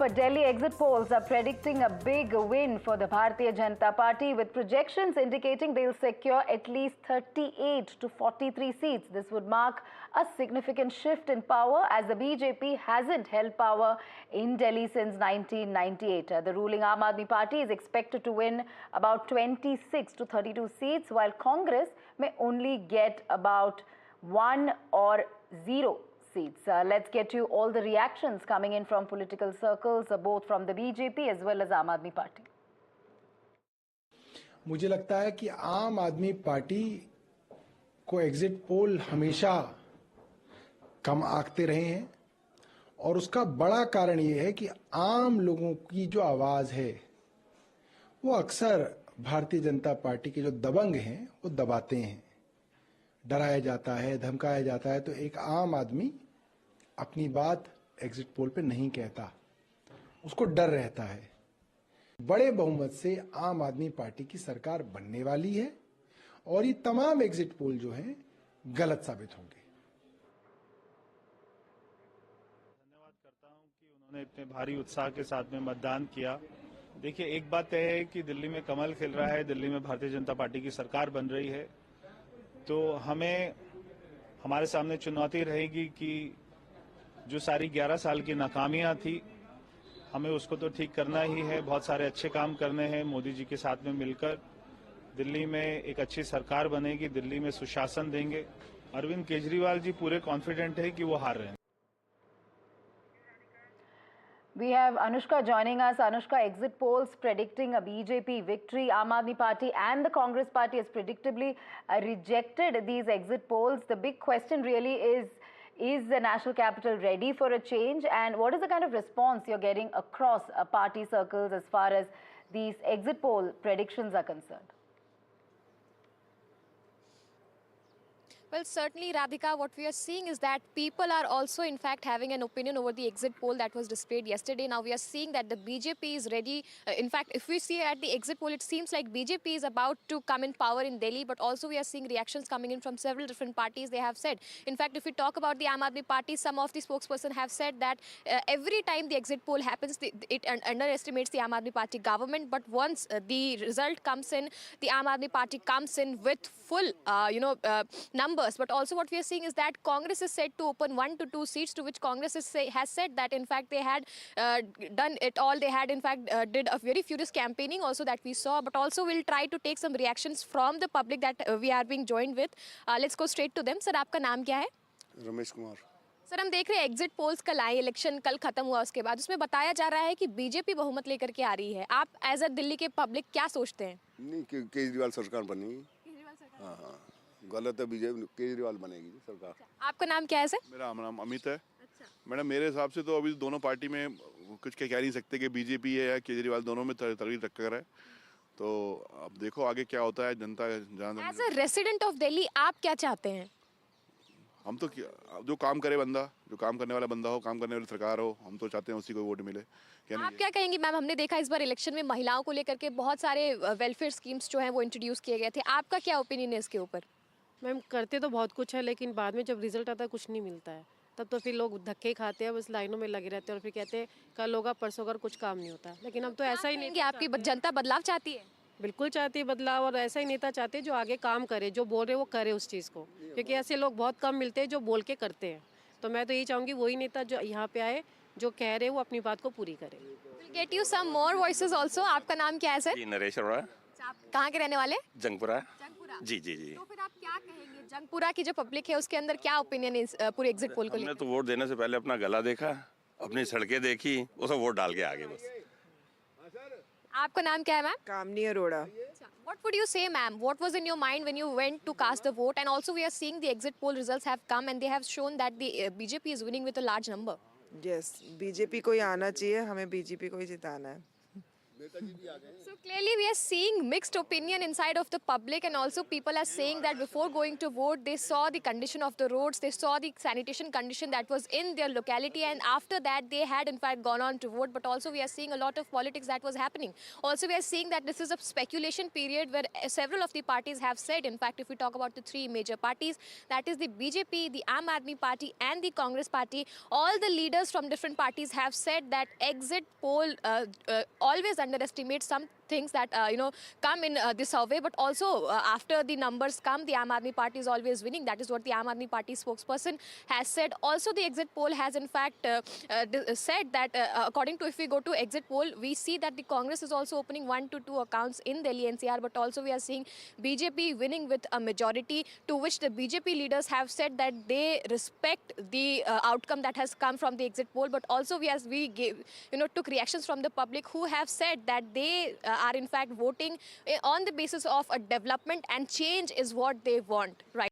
But Delhi exit polls are predicting a big win for the Bharatiya Janata Party, with projections indicating they'll secure at least 38 to 43 seats. This would mark a significant shift in power, as the BJP hasn't held power in Delhi since 1998. The ruling Aam Aadmi Party is expected to win about 26 to 32 seats, while Congress may only get about 1 or 0 seats. Let's get you all the reactions coming in from political circles, both from the BJP as well as Aam Aadmi Party. मुझे लगता है कि आम आदमी party को exit poll हमेशा कम आंकते रहे हैं और उसका बड़ा कारण ये है कि आम लोगों की जो आवाज है वो अक्सर भारतीय जनता पार्टी के जो दबंग हैं वो दबाते हैं। डराया जाता है, धमकाया जाता है, तो एक आम आदमी अपनी बात एग्जिट पोल पे नहीं कहता, उसको डर रहता है। बड़े बहुमत से आम आदमी पार्टी की सरकार बनने वाली है और ये तमाम एग्जिट पोल जो हैं गलत साबित होंगे। धन्यवाद करता हूं कि उन्होंने इतने भारी उत्साह के साथ में मतदान किया। देखिए, एक बात तय है कि दिल्ली में कमल खिल रहा है, दिल्ली में भारतीय जनता पार्टी की सरकार बन रही है, तो हमारे सामने चुनौती रहेगी कि जो सारी 11 साल की नाकामियां थी, हमें उसको तो ठीक करना ही है। बहुत सारे अच्छे काम करने हैं मोदी जी के साथ में मिलकर। दिल्ली में एक अच्छी सरकार बनेगी, दिल्ली में सुशासन देंगे। अरविंद केजरीवाल जी पूरे कॉन्फिडेंट है कि वो हार रहे हैं। We have Anushka joining us. Anushka, exit polls predicting a BJP victory. Aam Aadmi Party and the Congress Party has predictably rejected these exit polls. The big question really is the national capital ready for a change? And what is the kind of response you're getting across party circles as far as these exit poll predictions are concerned? Well, certainly, Radhika, what we are seeing is that people are also, in fact, having an opinion over the exit poll that was displayed yesterday. Now, we are seeing that the BJP is ready. In fact, if we see at the exit poll, it seems like BJP is about to come in power in Delhi, but also we are seeing reactions coming in from several different parties, they have said. In fact, if we talk about the Aam Aadmi Party, some of the spokespersons have said that every time the exit poll happens, it underestimates the Aam Aadmi Party government, but once the result comes in, the Aam Aadmi Party comes in with full, numbers. But also what we are seeing is that Congress is said to open 1 to 2 seats, to which Congress has said that in fact they had done it all. They had in fact did a very furious campaigning also that we saw, but also we'll try to take some reactions from the public that we are being joined with. Let's go straight to them. Sir, आपका नाम क्या है? Ramesh Kumar. Sir, हम देख रहे हैं exit polls कल आए, इलेक्शन कल खत्म हुआ, उसके बाद उसमें बताया जा रहा है कि बीजेपी बहुमत लेकर के आ रही है। आप एज अ दिल्ली के पब्लिक क्या सोचते हैं? नहीं, केजरीवाल सरकार बनेगी। हाँ हाँ, गलत है, बीजेपी केजरीवाल बनेगी सरकार। आपका नाम क्या है सर? मेरा नाम अमित है। मैडम, मेरे हिसाब से तो अभी दोनों पार्टी में कुछ कह नहीं सकते कि बीजेपी है या केजरीवाल, दोनों में तगड़ी टक्कर है। तो अब देखो आगे क्या होता है। जनता as a resident of Delhi आप क्या चाहते हैं? हम तो जो काम करे बंदा, जो काम करने वाला बंदा हो, काम करने वाली सरकार हो, हम तो चाहते हैं उसी को वोट मिले। आप क्या कहेंगी मैम? हमने देखा इस बार इलेक्शन में महिलाओं को लेकर के बहुत सारे वेलफेयर स्कीम्स जो हैं वो इंट्रोड्यूस किए गए थे। आपका क्या ओपिनियन है इसके ऊपर? मैम, करते तो बहुत कुछ है, लेकिन बाद में जब रिजल्ट आता है कुछ नहीं मिलता है, तब तो फिर लोग धक्के खाते हैं, बस लाइनों में लगे रहते हैं और फिर कहते हैं कल होगा परसों होगा, कुछ काम नहीं होता। लेकिन अब तो ऐसा ही नहीं। आपकी जनता बदलाव चाहती है? बिल्कुल चाहती है बदलाव, और ऐसा ही नेता चाहते हैं जो आगे काम करे, जो बोल रहे वो करे उस चीज़ को, क्योंकि ऐसे लोग बहुत कम मिलते हैं जो बोल के करते हैं। तो मैं तो यही चाहूँगी वही नेता जो यहाँ पे आए, जो कह रहे वो अपनी बात को पूरी करे। Get you some more voices also. आपका नाम क्या है सर? जी, नरेश अरोड़ा। आप कहाँ के रहने वाले? जंगपुरा। जी जी जी। तो फिर आप क्या कहेंगे, जंगपुरा की जो पब्लिक है उसके अंदर क्या ओपिनियन है इस पूरे एग्जिट पोल को लेकर? हमने तो वोट देने से पहले अपना गला देखा, अपनी सड़कें देखी, उसे वोट डाल के आगे बस। आपका नाम क्या है ma'am? Kamini Arora. What would you say, ma'am? What was in your mind when you went to cast the vote? And also we are seeing the exit poll results have come and they have shown that the BJP is winning with a large number. Yes, BJP को ही आना चाहिए, हमें BJP को ही जिताना है। So clearly we are seeing mixed opinion inside of the public, and also people are saying that before going to vote they saw the condition of the roads, they saw the sanitation condition that was in their locality, and after that they had in fact gone on to vote. But also we are seeing a lot of politics that was happening. Also we are seeing that this is a speculation period where several of the parties have said, in fact if we talk about the three major parties, that is the BJP, the Aam Aadmi Party and the Congress Party, all the leaders from different parties have said that exit poll always underestimate some things that come in the survey, but also after the numbers come, the Aam Aadmi Party is always winning. That is what the Aam Aadmi Party spokesperson has said. Also the exit poll has in fact said that according to, if we go to exit poll, we see that the Congress is also opening 1 to 2 accounts in Delhi NCR, but also we are seeing BJP winning with a majority, to which the BJP leaders have said that they respect the outcome that has come from the exit poll. But also we gave, took reactions from the public who have said that they are in fact voting on the basis of a development, and change is what they want right